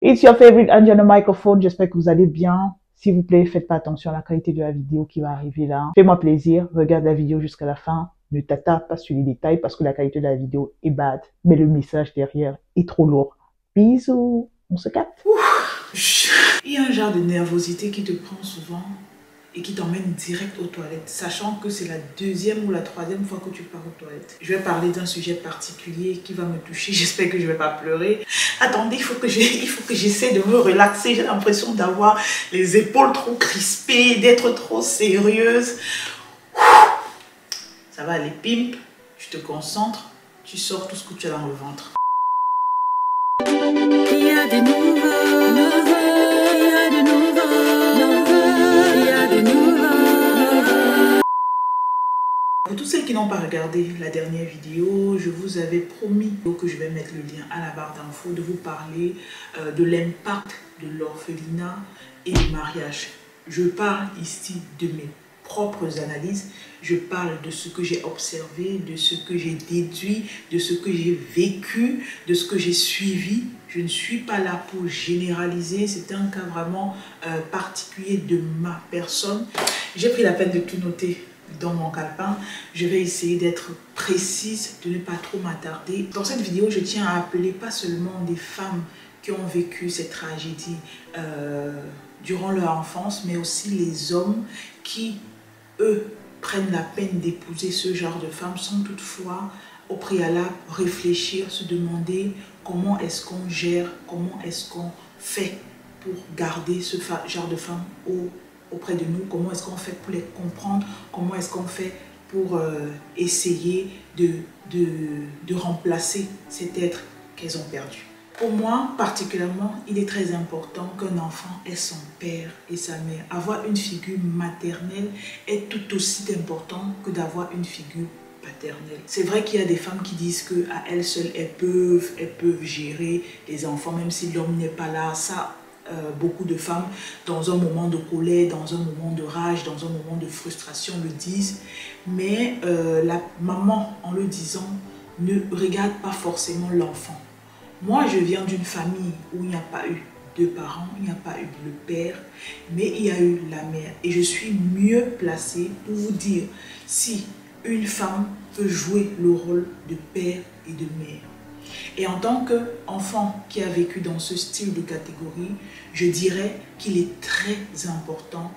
It's your favorite Angie on the microphone. J'espère que vous allez bien. S'il vous plaît, faites pas attention à la qualité de la vidéo qui va arriver là. Fais-moi plaisir, regarde la vidéo jusqu'à la fin. Ne t'attarde pas sur les détails parce que la qualité de la vidéo est bad. Mais le message derrière est trop lourd. Bisous. On se capte. Il y a un genre de nervosité qui te prend souvent et qui t'emmène direct aux toilettes, sachant que c'est la deuxième ou la troisième fois que tu pars aux toilettes. Je vais parler d'un sujet particulier qui va me toucher. J'espère que je ne vais pas pleurer. Attendez, il faut que j'essaie de me relaxer. J'ai l'impression d'avoir les épaules trop crispées, d'être trop sérieuse. Ça va aller, pimp. Tu te concentres, tu sors tout ce que tu as dans le ventre. Il y a des Pour tous ceux qui n'ont pas regardé la dernière vidéo, je vous avais promis que je vais mettre le lien à la barre d'infos de vous parler de l'impact de l'orphelinat et du mariage. Je parle ici de mes propres analyses, je parle de ce que j'ai observé, de ce que j'ai déduit, de ce que j'ai vécu, de ce que j'ai suivi. Je ne suis pas là pour généraliser, c'est un cas vraiment particulier de ma personne. J'ai pris la peine de tout noter dans mon calepin. Je vais essayer d'être précise, de ne pas trop m'attarder. Dans cette vidéo, je tiens à appeler pas seulement des femmes qui ont vécu cette tragédie durant leur enfance, mais aussi les hommes qui, eux, prennent la peine d'épouser ce genre de femmes sans toutefois, au préalable, réfléchir, se demander comment est-ce qu'on gère, comment est-ce qu'on fait pour garder ce genre de femmes auprès de nous, comment est-ce qu'on fait pour les comprendre, comment est-ce qu'on fait pour essayer de remplacer cet être qu'elles ont perdu. Pour moi, particulièrement, il est très important qu'un enfant ait son père et sa mère. Avoir une figure maternelle est tout aussi important que d'avoir une figure paternelle. C'est vrai qu'il y a des femmes qui disent qu'à elles seules, elles peuvent gérer les enfants, même si l'homme n'est pas là. Ça, beaucoup de femmes, dans un moment de colère, dans un moment de rage, dans un moment de frustration, le disent. Mais la maman, en le disant, ne regarde pas forcément l'enfant. Moi, je viens d'une famille où il n'y a pas eu de parents, il n'y a pas eu le père, mais il y a eu la mère. Et je suis mieux placée pour vous dire si une femme peut jouer le rôle de père et de mère. Et en tant qu'enfant qui a vécu dans ce style de catégorie, je dirais qu'il est très important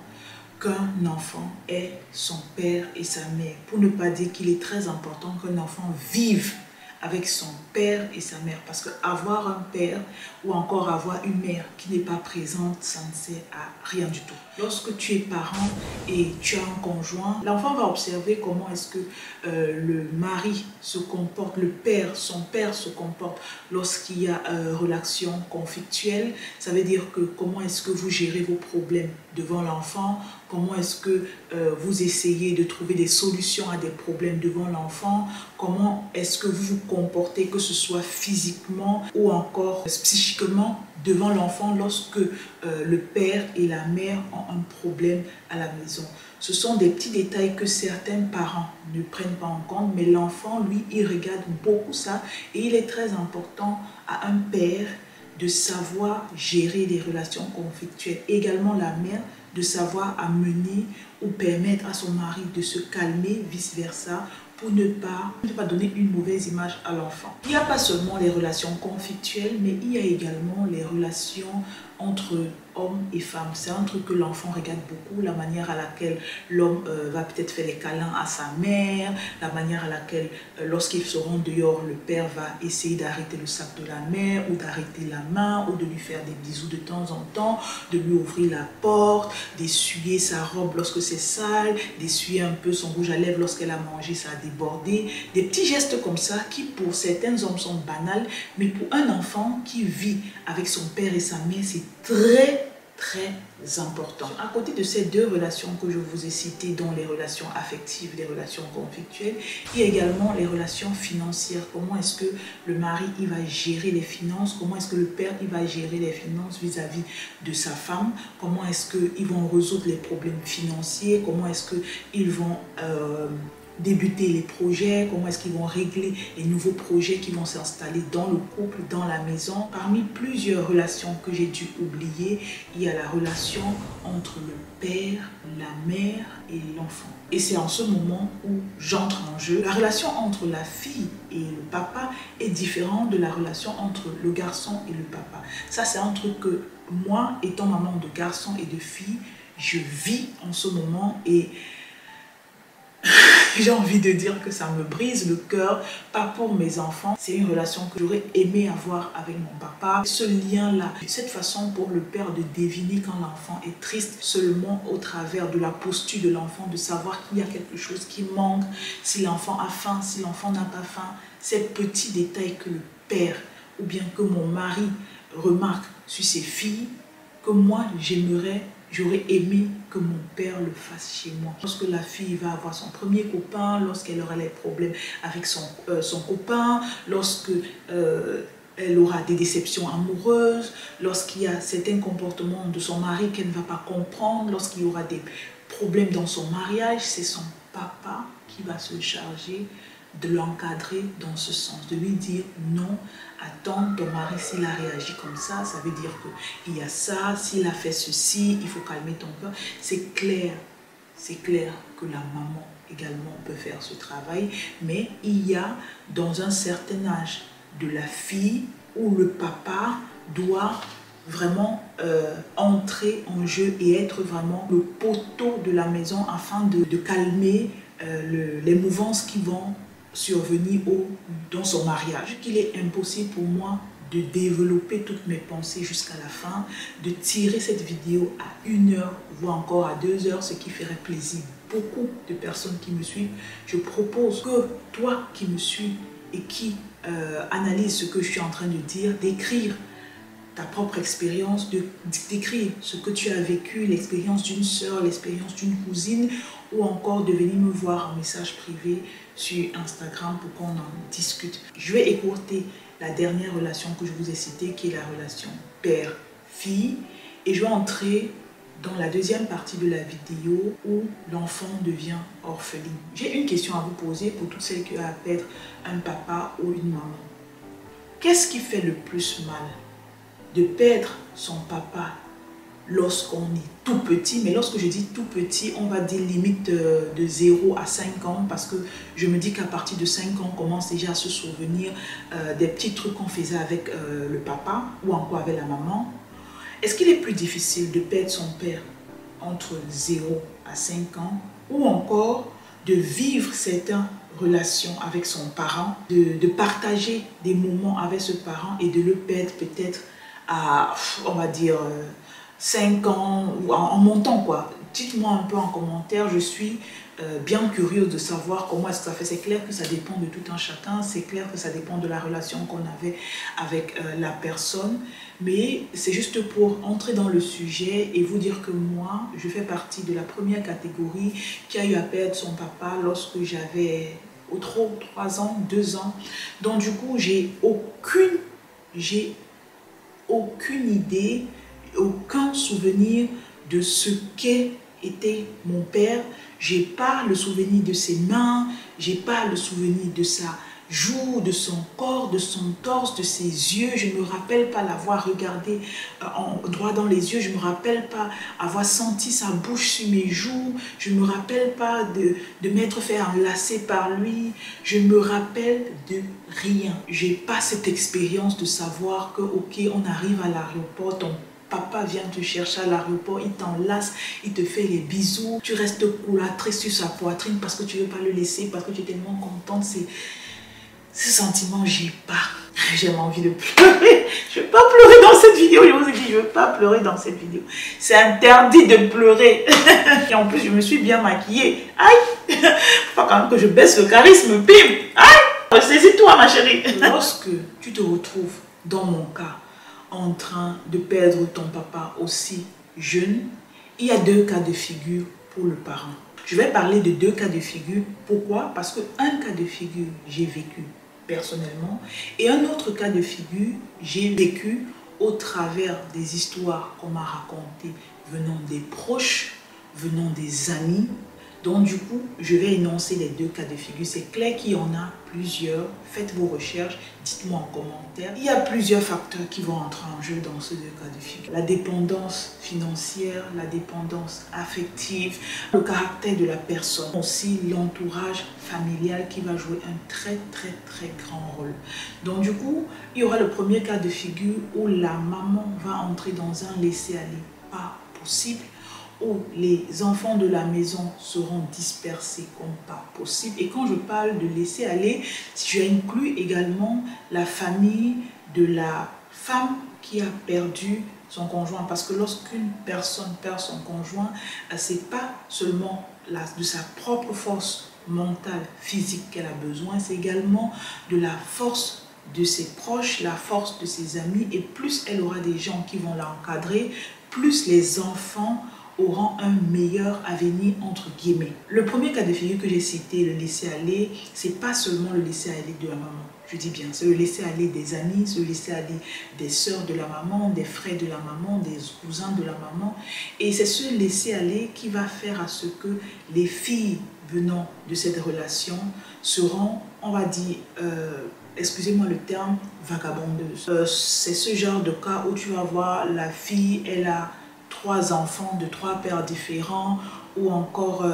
qu'un enfant ait son père et sa mère. Pour ne pas dire qu'il est très important qu'un enfant vive avec son père et sa mère. Parce qu'avoir un père ou encore avoir une mère qui n'est pas présente, ça ne sert à rien du tout. Lorsque tu es parent et tu as un conjoint, l'enfant va observer comment est-ce que le mari se comporte, son père se comporte lorsqu'il y a relation conflictuelle. Ça veut dire que comment est-ce que vous gérez vos problèmes devant l'enfant, comment est-ce que vous essayez de trouver des solutions à des problèmes devant l'enfant, comment est-ce que vous vous comportez, que ce soit physiquement ou encore psychiquement devant l'enfant lorsque le père et la mère ont un problème à la maison. Ce sont des petits détails que certains parents ne prennent pas en compte, mais l'enfant, lui, il regarde beaucoup ça et il est très important à un père de savoir gérer les relations conflictuelles. Également la mère de savoir amener ou permettre à son mari de se calmer, vice-versa, pour ne pas donner une mauvaise image à l'enfant. Il n'y a pas seulement les relations conflictuelles, mais il y a également les relations entre hommes et femmes. C'est un truc que l'enfant regarde beaucoup, la manière à laquelle l'homme va peut-être faire les câlins à sa mère, la manière à laquelle, lorsqu'ils seront dehors, le père va essayer d'arrêter le sac de la mère ou d'arrêter la main ou de lui faire des bisous de temps en temps, de lui ouvrir la porte, d'essuyer sa robe lorsque c'est sale, d'essuyer un peu son rouge à lèvres lorsqu'elle a mangé, ça a débordé. Des petits gestes comme ça qui pour certains hommes sont banals, mais pour un enfant qui vit avec son père et sa mère, c'est très important. À côté de ces deux relations que je vous ai citées, dont les relations affectives, les relations conflictuelles, il y a également les relations financières. Comment est-ce que le mari il va gérer les finances? Comment est-ce que le père il va gérer les finances vis-à-vis de sa femme? Comment est-ce qu'ils vont résoudre les problèmes financiers? Comment est-ce qu'ils vont débuter les projets, comment est-ce qu'ils vont régler les nouveaux projets qui vont s'installer dans le couple, dans la maison. Parmi plusieurs relations que j'ai dû oublier, il y a la relation entre le père, la mère et l'enfant. Et c'est en ce moment où j'entre en jeu. La relation entre la fille et le papa est différente de la relation entre le garçon et le papa. Ça, c'est un truc que moi, étant maman de garçon et de fille, je vis en ce moment et j'ai envie de dire que ça me brise le cœur, pas pour mes enfants. C'est une relation que j'aurais aimé avoir avec mon papa. Ce lien-là, cette façon pour le père de deviner quand l'enfant est triste seulement au travers de la posture de l'enfant, de savoir qu'il y a quelque chose qui manque, si l'enfant a faim, si l'enfant n'a pas faim. Ces petits détails que le père ou bien que mon mari remarque sur ses filles, que moi j'aurais aimé que mon père le fasse chez moi. Lorsque la fille va avoir son premier copain, lorsqu'elle aura les problèmes avec son copain, lorsque elle aura des déceptions amoureuses, lorsqu'il y a certains comportements de son mari qu'elle ne va pas comprendre, lorsqu'il y aura des problèmes dans son mariage, c'est son papa qui va se charger de l'encadrer dans ce sens, de lui dire non, attends, ton mari s'il a réagi comme ça veut dire qu'il y a ça, s'il a fait ceci, il faut calmer ton cœur. C'est clair que la maman également peut faire ce travail, mais il y a dans un certain âge de la fille où le papa doit vraiment entrer en jeu et être vraiment le poteau de la maison afin de calmer les mouvances qui vont survenir dans son mariage. Qu'il est impossible pour moi de développer toutes mes pensées jusqu'à la fin, de tirer cette vidéo à 1 heure, voire encore à 2 heures, ce qui ferait plaisir beaucoup de personnes qui me suivent. Je propose que toi qui me suis et qui analyse ce que je suis en train de dire, d'écrire ta propre expérience, d'écrire ce que tu as vécu, l'expérience d'une sœur, l'expérience d'une cousine, ou encore de venir me voir en message privé sur Instagram pour qu'on en discute. Je vais écourter la dernière relation que je vous ai citée, qui est la relation père-fille, et je vais entrer dans la deuxième partie de la vidéo où l'enfant devient orpheline. J'ai une question à vous poser pour toutes celles qui ont à perdre un papa ou une maman. Qu'est-ce qui fait le plus mal? De perdre son papa lorsqu'on est tout petit, mais lorsque je dis tout petit, on va dire limite de 0 à 5 ans, parce que je me dis qu'à partir de 5 ans, on commence déjà à se souvenir des petits trucs qu'on faisait avec le papa ou encore avec la maman. Est-ce qu'il est plus difficile de perdre son père entre 0 à 5 ans ou encore de vivre certaines relations avec son parent, de partager des moments avec ce parent et de le perdre peut-être à, on va dire, 5 ans ou en montant quoi. Dites-moi un peu en commentaire, je suis bien curieuse de savoir comment est-ce que ça fait. C'est clair que ça dépend de tout un chacun, c'est clair que ça dépend de la relation qu'on avait avec la personne, mais c'est juste pour entrer dans le sujet et vous dire que moi, je fais partie de la première catégorie qui a eu à perdre son papa lorsque j'avais au trop 3 ans, 2 ans. Donc du coup, j'ai aucune idée, aucun souvenir de ce qu'était mon père. J'ai pas le souvenir de ses mains, j'ai pas le souvenir de sa joue, de son corps, de son torse, de ses yeux. Je ne me rappelle pas l'avoir regardé droit dans les yeux, je ne me rappelle pas avoir senti sa bouche sur mes joues, je ne me rappelle pas de m'être fait enlacer par lui, je me rappelle de rien. J'ai pas cette expérience de savoir que ok, on arrive à l'aéroport, ton papa vient te chercher à l'aéroport, il t'enlace, il te fait les bisous, tu restes coulatré sur sa poitrine parce que tu ne veux pas le laisser, parce que tu es tellement contente. Ce sentiment, j'ai pas. J'ai envie de pleurer. Je ne veux pas pleurer dans cette vidéo. Je vous ai dit, je ne veux pas pleurer dans cette vidéo. C'est interdit de pleurer. Et en plus, je me suis bien maquillée. Aïe! Faut pas quand même que je baisse le charisme. Bim! Aïe! Saisis-toi, ma chérie. Lorsque tu te retrouves, dans mon cas, en train de perdre ton papa aussi jeune, il y a 2 cas de figure pour le parent. Je vais parler de 2 cas de figure. Pourquoi? Parce qu'un cas de figure, j'ai vécu personnellement, et un autre cas de figure, j'ai vécu au travers des histoires qu'on m'a racontées venant des proches, venant des amis, Donc du coup, je vais énoncer les deux cas de figure. C'est clair qu'il y en a plusieurs. Faites vos recherches, dites-moi en commentaire. Il y a plusieurs facteurs qui vont entrer en jeu dans ces deux cas de figure. La dépendance financière, la dépendance affective, le caractère de la personne, aussi l'entourage familial qui va jouer un très grand rôle. Donc du coup, il y aura le premier cas de figure où la maman va entrer dans un laisser-aller pas possible, où les enfants de la maison seront dispersés comme pas possible. Et quand je parle de laisser aller, j'inclus également la famille de la femme qui a perdu son conjoint. Parce que lorsqu'une personne perd son conjoint, c'est pas seulement de sa propre force mentale, physique qu'elle a besoin, c'est également de la force de ses proches, la force de ses amis. Et plus elle aura des gens qui vont l'encadrer, plus les enfants auront un meilleur avenir entre guillemets. Le premier cas de figure que j'ai cité, le laisser-aller, c'est pas seulement le laisser-aller de la maman. Je dis bien, c'est le laisser-aller des amis, c'est le laisser-aller des sœurs de la maman, des frères de la maman, des cousins de la maman. Et c'est ce laisser-aller qui va faire à ce que les filles venant de cette relation seront, on va dire, excusez-moi le terme, vagabondeuses. C'est ce genre de cas où tu vas voir la fille, elle a 3 enfants de 3 pères différents, ou encore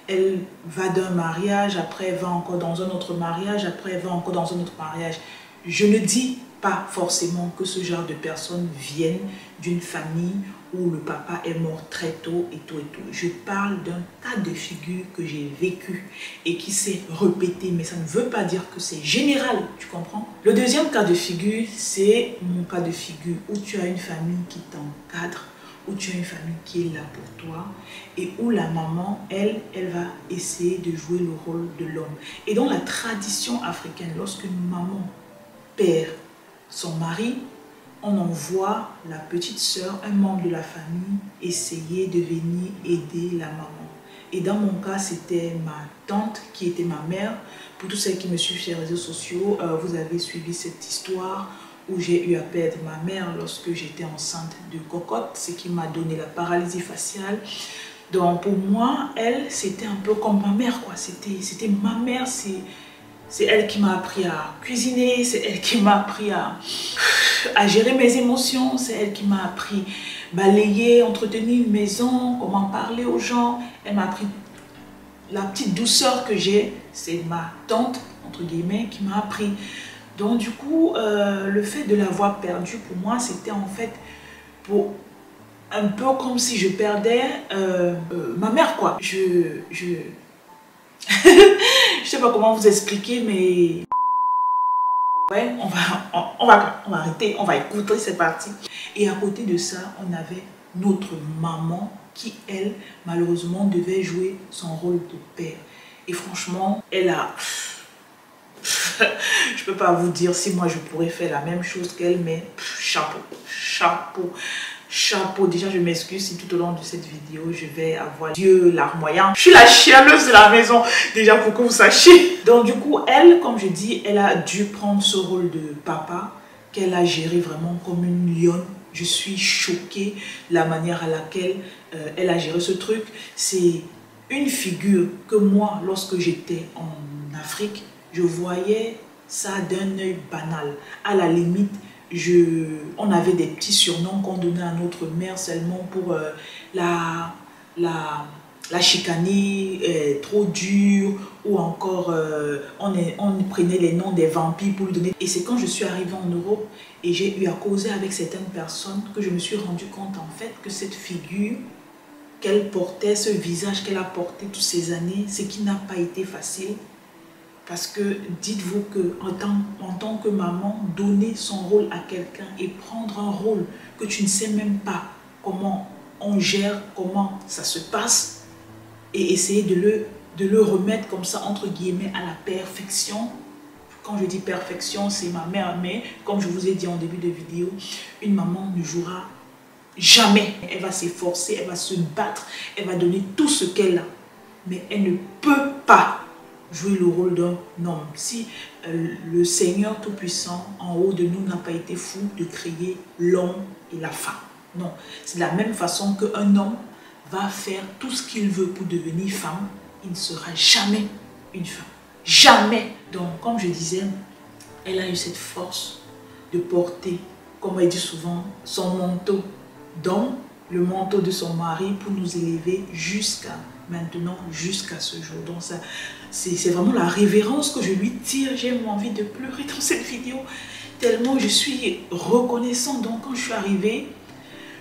elle va d'un mariage, après elle va encore dans un autre mariage, après elle va encore dans un autre mariage. Je ne dis pas forcément que ce genre de personnes viennent d'une famille où le papa est mort très tôt et tout et tout. Je parle d'un cas de figure que j'ai vécu et qui s'est répété, mais ça ne veut pas dire que c'est général, tu comprends? Le deuxième cas de figure, c'est mon cas de figure où tu as une famille qui t'encadre, où tu as une famille qui est là pour toi et où la maman, elle va essayer de jouer le rôle de l'homme. Et dans la tradition africaine, lorsqu'une maman perd son mari, on envoie la petite sœur, un membre de la famille, essayer de venir aider la maman. Et dans mon cas, c'était ma tante qui était ma mère. Pour tous ceux qui me suivent sur les réseaux sociaux, vous avez suivi cette histoire où j'ai eu à perdre ma mère lorsque j'étais enceinte de cocotte, ce qui m'a donné la paralysie faciale. Donc pour moi, elle, c'était un peu comme ma mère, quoi. C'était ma mère, c'est elle qui m'a appris à cuisiner, c'est elle qui m'a appris à gérer mes émotions, c'est elle qui m'a appris à balayer, entretenir une maison, comment parler aux gens. Elle m'a appris la petite douceur que j'ai, c'est ma tante, entre guillemets, qui m'a appris. Donc du coup, le fait de l'avoir perdue, pour moi, c'était en fait un peu comme si je perdais ma mère, quoi. Je sais pas comment vous expliquer, mais ouais, on va arrêter, on va écouter, c'est parti. Et à côté de ça, on avait notre maman qui, elle, malheureusement, devait jouer son rôle de père. Et franchement, elle a... Je peux pas vous dire si moi je pourrais faire la même chose qu'elle, mais chapeau, chapeau, chapeau. Déjà, je m'excuse si tout au long de cette vidéo, je vais avoir Dieu larmoyant. Je suis la chialeuse de la maison, déjà pour que vous sachiez. Donc du coup, elle, comme je dis, elle a dû prendre ce rôle de papa qu'elle a géré vraiment comme une lionne. Je suis choquée de la manière à laquelle elle a géré ce truc. C'est une figure que moi, lorsque j'étais en Afrique, je voyais ça d'un œil banal. À la limite, on avait des petits surnoms qu'on donnait à notre mère seulement pour la chicaner, trop dure, ou encore on prenait les noms des vampires pour lui donner. Et c'est quand je suis arrivée en Europe et j'ai eu à causer avec certaines personnes que je me suis rendu compte en fait que cette figure qu'elle portait, ce visage qu'elle a porté toutes ces années, ce qui n'a pas été facile. Parce que dites-vous que en tant que maman, donner son rôle à quelqu'un et prendre un rôle que tu ne sais même pas comment on gère, comment ça se passe, et essayer de le remettre comme ça, entre guillemets, à la perfection. Quand je dis perfection, c'est ma mère, mais comme je vous ai dit en début de vidéo, une maman ne jouera jamais. Elle va s'efforcer, elle va se battre, elle va donner tout ce qu'elle a, mais elle ne peut pas jouer le rôle d'un homme. Si le Seigneur Tout-Puissant en haut de nous n'a pas été fou de créer l'homme et la femme. Non, c'est de la même façon qu'un homme va faire tout ce qu'il veut pour devenir femme. il ne sera jamais une femme. Jamais. Donc, comme je disais, elle a eu cette force de porter, comme elle dit souvent, son manteau d'homme, le manteau de son mari pour nous élever jusqu'à maintenant, jusqu'à ce jour. Donc, c'est vraiment la révérence que je lui tire. J'ai envie de pleurer dans cette vidéo, tellement je suis reconnaissante. Donc, quand je suis arrivée,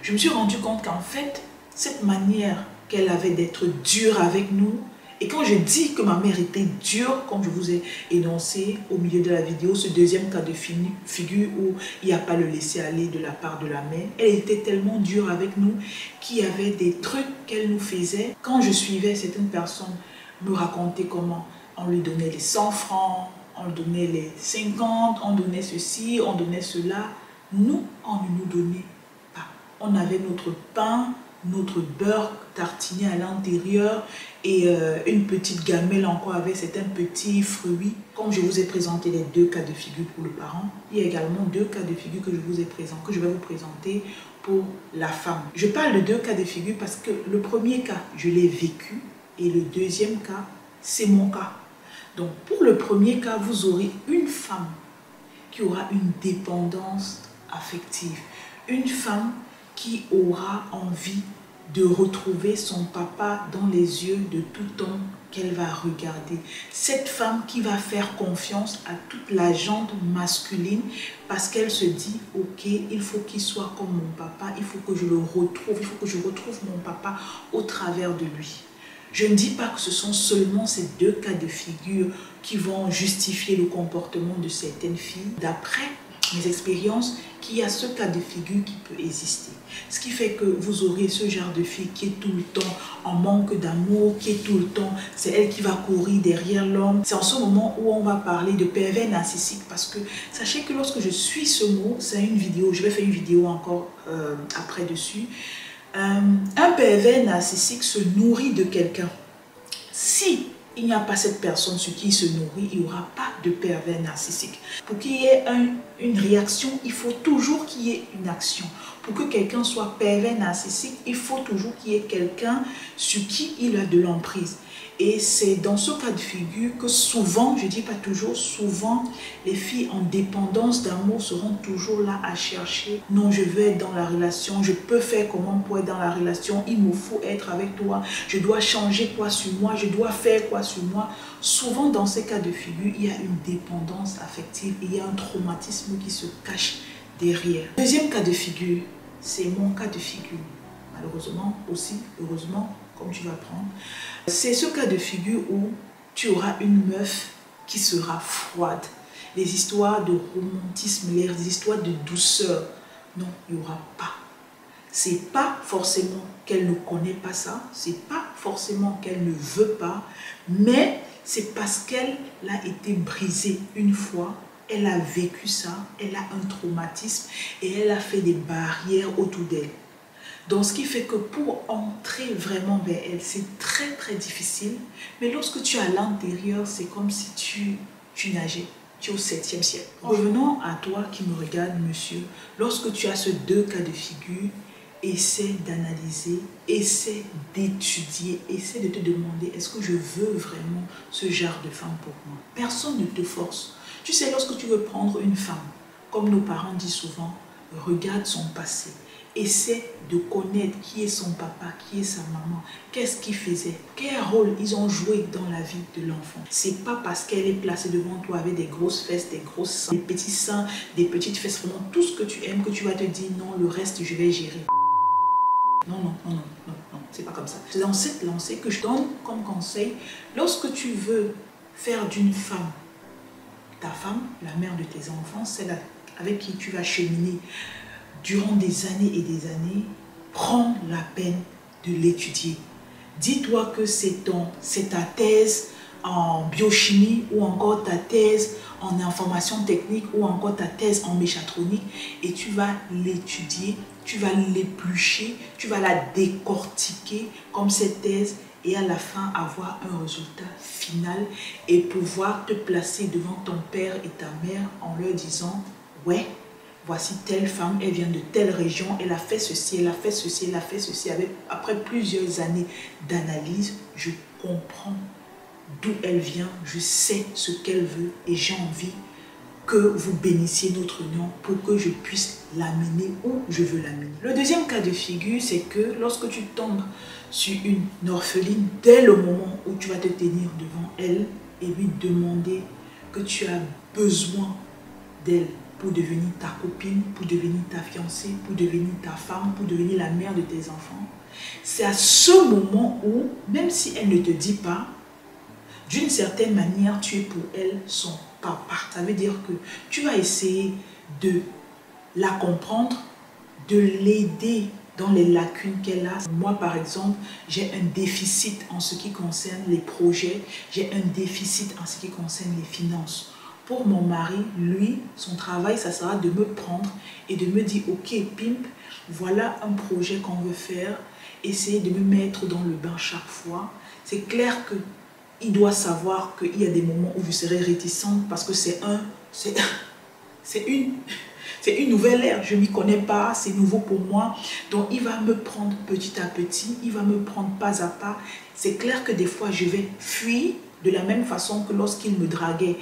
je me suis rendu compte qu'en fait, cette manière qu'elle avait d'être dure avec nous, et quand je dis que ma mère était dure, comme je vous ai énoncé au milieu de la vidéo, ce deuxième cas de figure où il n'y a pas le laisser-aller de la part de la mère, elle était tellement dure avec nous qu'il y avait des trucs qu'elle nous faisait. Quand je suivais certaines personnes me raconter comment on lui donnait les 100 francs, on lui donnait les 50, on donnait ceci, on donnait cela. Nous, on ne nous donnait pas. On avait notre pain, notre beurre tartiné à l'intérieur et une petite gamelle encore avec certains petits fruits. Comme je vous ai présenté les deux cas de figure pour le parent, il y a également deux cas de figure que je vais vous présenter pour la femme. Je parle de deux cas de figure parce que le premier cas, je l'ai vécu et le deuxième cas, c'est mon cas. Donc pour le premier cas, vous aurez une femme qui aura une dépendance affective, une femme qui aura envie de retrouver son papa dans les yeux de tout homme qu'elle va regarder. Cette femme qui va faire confiance à toute la gente masculine parce qu'elle se dit, ok, il faut qu'il soit comme mon papa, il faut que je le retrouve, il faut que je retrouve mon papa au travers de lui. Je ne dis pas que ce sont seulement ces deux cas de figure qui vont justifier le comportement de certaines filles. D'après mes expériences, qu'il y a ce cas de figure qui peut exister. Ce qui fait que vous aurez ce genre de fille qui est tout le temps en manque d'amour, qui est tout le temps, c'est elle qui va courir derrière l'homme. C'est en ce moment où on va parler de pervers narcissique parce que sachez que lorsque je suis ce mot, c'est une vidéo, je vais faire une vidéo encore après dessus. Un pervers narcissique se nourrit de quelqu'un. Si il n'y a pas cette personne sur qui il se nourrit, il n'y aura pas de pervers narcissique. Pour qu'il y ait une réaction, il faut toujours qu'il y ait une action. Pour que quelqu'un soit pervers narcissique, il faut toujours qu'il y ait quelqu'un sur qui il a de l'emprise. Et c'est dans ce cas de figure que souvent, je ne dis pas toujours, souvent, les filles en dépendance d'amour seront toujours là à chercher. Non, je veux être dans la relation, je peux faire comment pour être dans la relation, il me faut être avec toi, je dois changer quoi sur moi, je dois faire quoi sur moi. Souvent, dans ces cas de figure, il y a une dépendance affective et il y a un traumatisme qui se cache derrière. Deuxième cas de figure, c'est mon cas de figure. Malheureusement aussi, heureusement, comme tu vas prendre. C'est ce cas de figure où tu auras une meuf qui sera froide. Les histoires de romantisme, les histoires de douceur, non, il n'y aura pas. C'est pas forcément qu'elle ne connaît pas ça, c'est pas forcément qu'elle ne veut pas, mais c'est parce qu'elle a été brisée une fois, elle a vécu ça, elle a un traumatisme et elle a fait des barrières autour d'elle. Donc, ce qui fait que pour entrer vraiment vers elle, c'est très très difficile. Mais lorsque tu es à l'intérieur, c'est comme si tu nageais. Tu es au 7e ciel. Revenons à toi qui me regarde, monsieur. Lorsque tu as ce deux cas de figure, essaie d'analyser, essaie d'étudier, essaie de te demander, est-ce que je veux vraiment ce genre de femme pour moi? Personne ne te force. Tu sais, lorsque tu veux prendre une femme, comme nos parents disent souvent, regarde son passé. Essaie de connaître qui est son papa, qui est sa maman, qu'est-ce qu'ils faisaient, quel rôle ils ont joué dans la vie de l'enfant. C'est pas parce qu'elle est placée devant toi avec des grosses fesses, des grosses seins, des petits seins, des petites fesses, vraiment tout ce que tu aimes, que tu vas te dire non, le reste je vais gérer. Non, non, non, non, non, non, c'est pas comme ça. C'est dans cette lancée que je donne comme conseil, lorsque tu veux faire d'une femme, ta femme, la mère de tes enfants, celle avec qui tu vas cheminer durant des années et des années, prends la peine de l'étudier. Dis-toi que c'est ta thèse en biochimie ou encore ta thèse en information technique ou encore ta thèse en méchatronique et tu vas l'étudier, tu vas l'éplucher, tu vas la décortiquer comme cette thèse et à la fin avoir un résultat final et pouvoir te placer devant ton père et ta mère en leur disant « Ouais, voici telle femme, elle vient de telle région, elle a fait ceci, elle a fait ceci, elle a fait ceci. » Après plusieurs années d'analyse, je comprends d'où elle vient, je sais ce qu'elle veut et j'ai envie que vous bénissiez notre union pour que je puisse l'amener où je veux l'amener. Le deuxième cas de figure, c'est que lorsque tu tombes sur une orpheline, dès le moment où tu vas te tenir devant elle et lui demander que tu as besoin d'elle pour devenir ta copine, pour devenir ta fiancée, pour devenir ta femme, pour devenir la mère de tes enfants, c'est à ce moment où, même si elle ne te dit pas, d'une certaine manière, tu es pour elle son papa. Ça veut dire que tu vas essayer de la comprendre, de l'aider dans les lacunes qu'elle a. Moi, par exemple, j'ai un déficit en ce qui concerne les projets, j'ai un déficit en ce qui concerne les finances. Pour mon mari, lui, son travail, ça sera de me prendre et de me dire, ok, Pimp, voilà un projet qu'on veut faire, essayez de me mettre dans le bain chaque fois. C'est clair qu'il doit savoir qu'il y a des moments où je serai réticente parce que c'est une nouvelle ère, je ne m'y connais pas, c'est nouveau pour moi. Donc il va me prendre petit à petit, il va me prendre pas à pas. C'est clair que des fois je vais fuir de la même façon que lorsqu'il me draguait.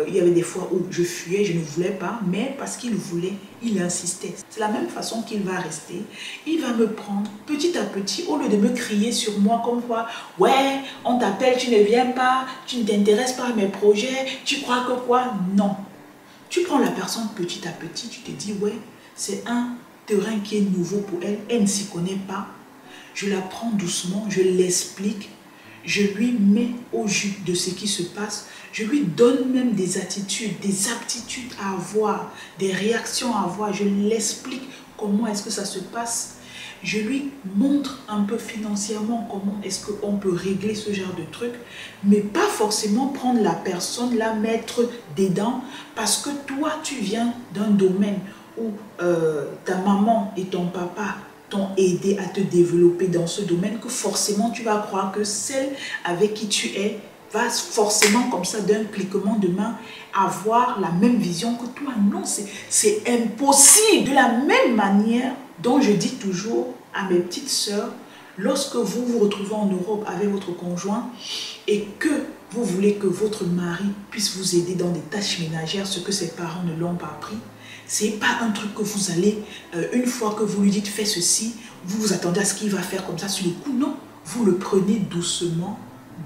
Il y avait des fois où je fuyais, je ne voulais pas, mais parce qu'il voulait, il insistait. C'est la même façon qu'il va rester. Il va me prendre petit à petit, au lieu de me crier sur moi comme quoi, ouais, on t'appelle, tu ne viens pas, tu ne t'intéresses pas à mes projets, tu crois que quoi? Non. Tu prends la personne petit à petit, tu te dis, ouais, c'est un terrain qui est nouveau pour elle, elle ne s'y connaît pas. Je la prends doucement, je l'explique, je lui mets au jus de ce qui se passe, je lui donne même des attitudes, des aptitudes à avoir, des réactions à avoir, je l'explique comment est-ce que ça se passe. Je lui montre un peu financièrement comment est-ce qu'on peut régler ce genre de truc, mais pas forcément prendre la personne, la mettre dedans, parce que toi, tu viens d'un domaine où ta maman et ton papa t'ont aidé à te développer dans ce domaine, que forcément tu vas croire que celle avec qui tu es va forcément comme ça d'un cliquement de main avoir la même vision que toi. Non, c'est impossible. De la même manière dont je dis toujours à mes petites sœurs, lorsque vous vous retrouvez en Europe avec votre conjoint et que vous voulez que votre mari puisse vous aider dans des tâches ménagères, ce que ses parents ne l'ont pas appris, c'est pas un truc que vous allez, une fois que vous lui dites fais ceci, vous vous attendez à ce qu'il va faire comme ça sur le coup. Non, vous le prenez doucement,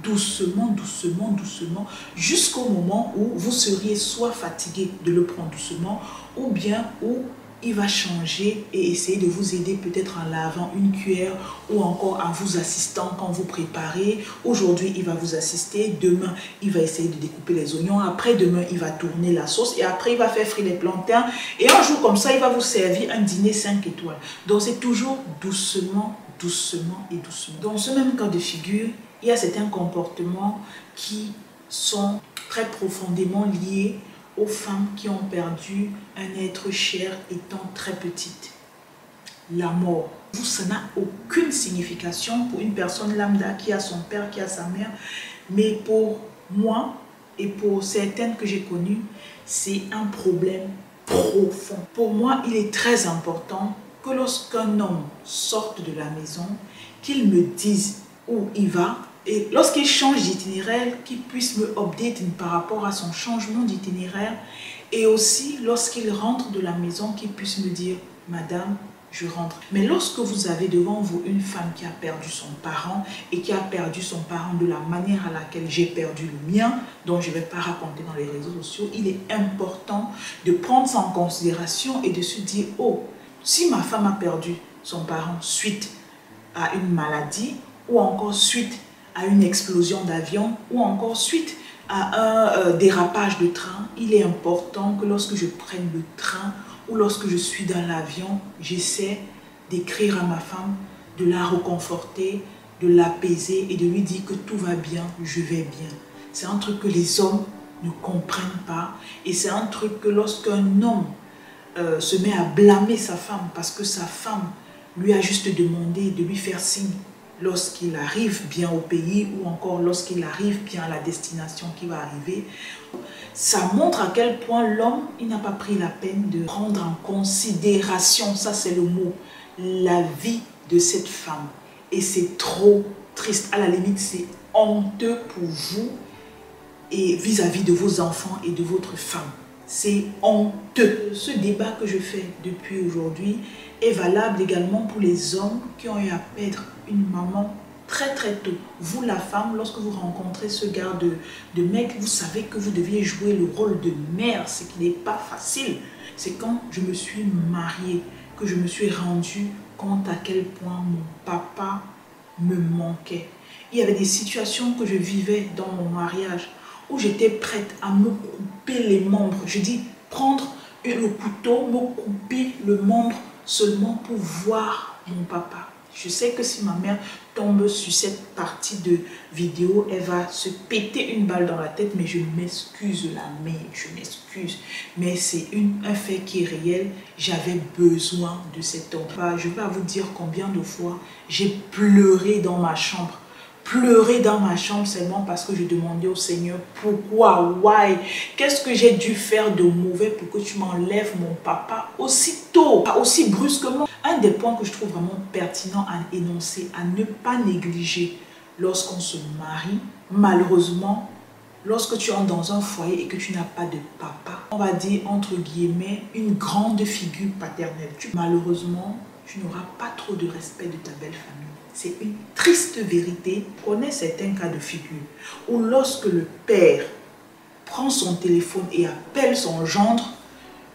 doucement, doucement, doucement, jusqu'au moment où vous seriez soit fatigué de le prendre doucement, ou bien où il va changer et essayer de vous aider peut-être en lavant une cuillère ou encore en vous assistant quand vous préparez. Aujourd'hui, il va vous assister. Demain, il va essayer de découper les oignons. Après, demain, il va tourner la sauce. Et après, il va faire frire les plantains. Et un jour comme ça, il va vous servir un dîner 5 étoiles. Donc, c'est toujours doucement, doucement et doucement. Dans ce même cas de figure, il y a certains comportements qui sont très profondément liés aux femmes qui ont perdu un être cher étant très petite. La mort. Ça n'a aucune signification pour une personne lambda qui a son père, qui a sa mère. Mais pour moi et pour certaines que j'ai connues, c'est un problème profond. Pour moi, il est très important que lorsqu'un homme sorte de la maison, qu'il me dise où il va. Et lorsqu'il change d'itinéraire, qu'il puisse me update par rapport à son changement d'itinéraire. Et aussi, lorsqu'il rentre de la maison, qu'il puisse me dire, madame, je rentre. Mais lorsque vous avez devant vous une femme qui a perdu son parent et qui a perdu son parent de la manière à laquelle j'ai perdu le mien, dont je ne vais pas raconter dans les réseaux sociaux, il est important de prendre ça en considération et de se dire, oh, si ma femme a perdu son parent suite à une maladie ou encore suite à une explosion d'avion ou encore suite à un dérapage de train, il est important que lorsque je prenne le train ou lorsque je suis dans l'avion, j'essaie d'écrire à ma femme, de la réconforter, de l'apaiser et de lui dire que tout va bien, je vais bien. C'est un truc que les hommes ne comprennent pas et c'est un truc que lorsqu'un homme se met à blâmer sa femme parce que sa femme lui a juste demandé de lui faire signe lorsqu'il arrive bien au pays ou encore lorsqu'il arrive bien à la destination qui va arriver, ça montre à quel point l'homme, il n'a pas pris la peine de prendre en considération, ça c'est le mot, la vie de cette femme. Et c'est trop triste. À la limite, c'est honteux pour vous et vis-à-vis de vos enfants et de votre femme. C'est honteux. Ce débat que je fais depuis aujourd'hui est valable également pour les hommes qui ont eu à perdre une maman très très tôt. Vous la femme, lorsque vous rencontrez ce gars de mec, vous savez que vous deviez jouer le rôle de mère, ce qui n'est pas facile. C'est quand je me suis mariée que je me suis rendu compte à quel point mon papa me manquait. Il y avait des situations que je vivais dans mon mariage où j'étais prête à me couper les membres. Je dis prendre le couteau, me couper le membre seulement pour voir mon papa. Je sais que si ma mère tombe sur cette partie de vidéo, elle va se péter une balle dans la tête, mais je m'excuse la mère, je m'excuse. Mais c'est un fait qui est réel, j'avais besoin de cet homme. Je vais vous dire combien de fois j'ai pleuré dans ma chambre. Pleurer dans ma chambre seulement parce que je demandais au Seigneur pourquoi, why, qu'est-ce que j'ai dû faire de mauvais pour que tu m'enlèves mon papa aussitôt, aussi brusquement. Un des points que je trouve vraiment pertinent à énoncer, à ne pas négliger lorsqu'on se marie, malheureusement, lorsque tu entres dans un foyer et que tu n'as pas de papa, on va dire entre guillemets une grande figure paternelle. Malheureusement, tu n'auras pas trop de respect de ta belle famille. C'est une triste vérité. On connaît certains cas de figure où lorsque le père prend son téléphone et appelle son gendre,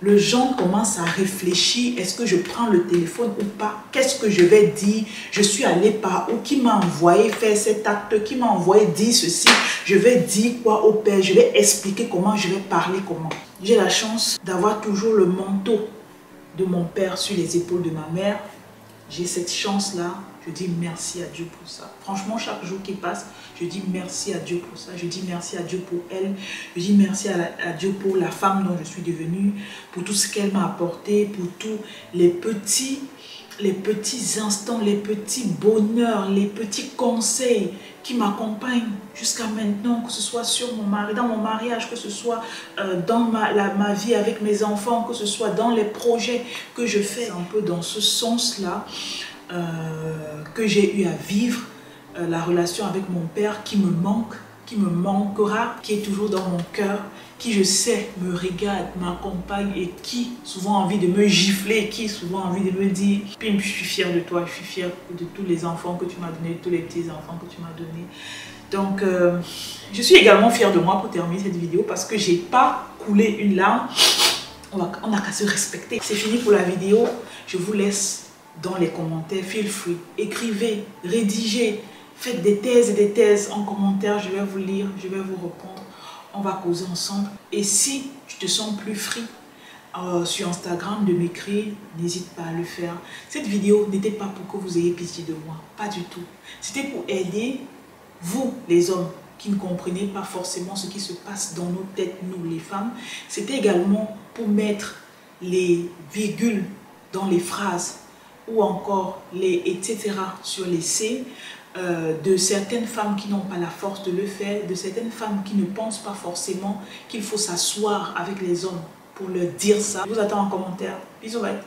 le gendre commence à réfléchir, est-ce que je prends le téléphone ou pas? Qu'est-ce que je vais dire? Je suis allé par où? Qui m'a envoyé faire cet acte? Qui m'a envoyé dire ceci? Je vais dire quoi au père? Je vais expliquer comment, je vais parler comment. J'ai la chance d'avoir toujours le manteau de mon père sur les épaules de ma mère. J'ai cette chance-là. Je dis merci à Dieu pour ça. Franchement, chaque jour qui passe, je dis merci à Dieu pour ça. Je dis merci à Dieu pour elle. Je dis merci à Dieu pour la femme dont je suis devenue, pour tout ce qu'elle m'a apporté, pour tous les petits instants, les petits bonheurs, les petits conseils qui m'accompagnent jusqu'à maintenant, que ce soit sur mon mari, dans mon mariage, que ce soit dans ma vie avec mes enfants, que ce soit dans les projets que je fais. Un peu dans ce sens-là que j'ai eu à vivre la relation avec mon père qui me manque, qui me manquera, qui est toujours dans mon cœur, qui je sais me regarde, m'accompagne et qui souvent a envie de me gifler, qui souvent a envie de me dire « Pim, je suis fière de toi, je suis fière de tous les enfants que tu m'as donnés, tous les petits-enfants que tu m'as donnés. » Donc, je suis également fière de moi pour terminer cette vidéo parce que j'ai pas coulé une larme. On n'a qu'à se respecter. C'est fini pour la vidéo. Je vous laisse dans les commentaires, feel free, écrivez, rédigez, faites des thèses et des thèses en commentaire, je vais vous lire, je vais vous répondre, on va causer ensemble. Et si tu te sens plus free sur Instagram de m'écrire, n'hésite pas à le faire. Cette vidéo n'était pas pour que vous ayez pitié de moi, pas du tout. C'était pour aider vous, les hommes, qui ne comprenez pas forcément ce qui se passe dans nos têtes, nous les femmes. C'était également pour mettre les virgules dans les phrases ou encore les etc. sur les C de certaines femmes qui n'ont pas la force de le faire, de certaines femmes qui ne pensent pas forcément qu'il faut s'asseoir avec les hommes pour leur dire ça. Je vous attends en commentaire. Bisous, bye.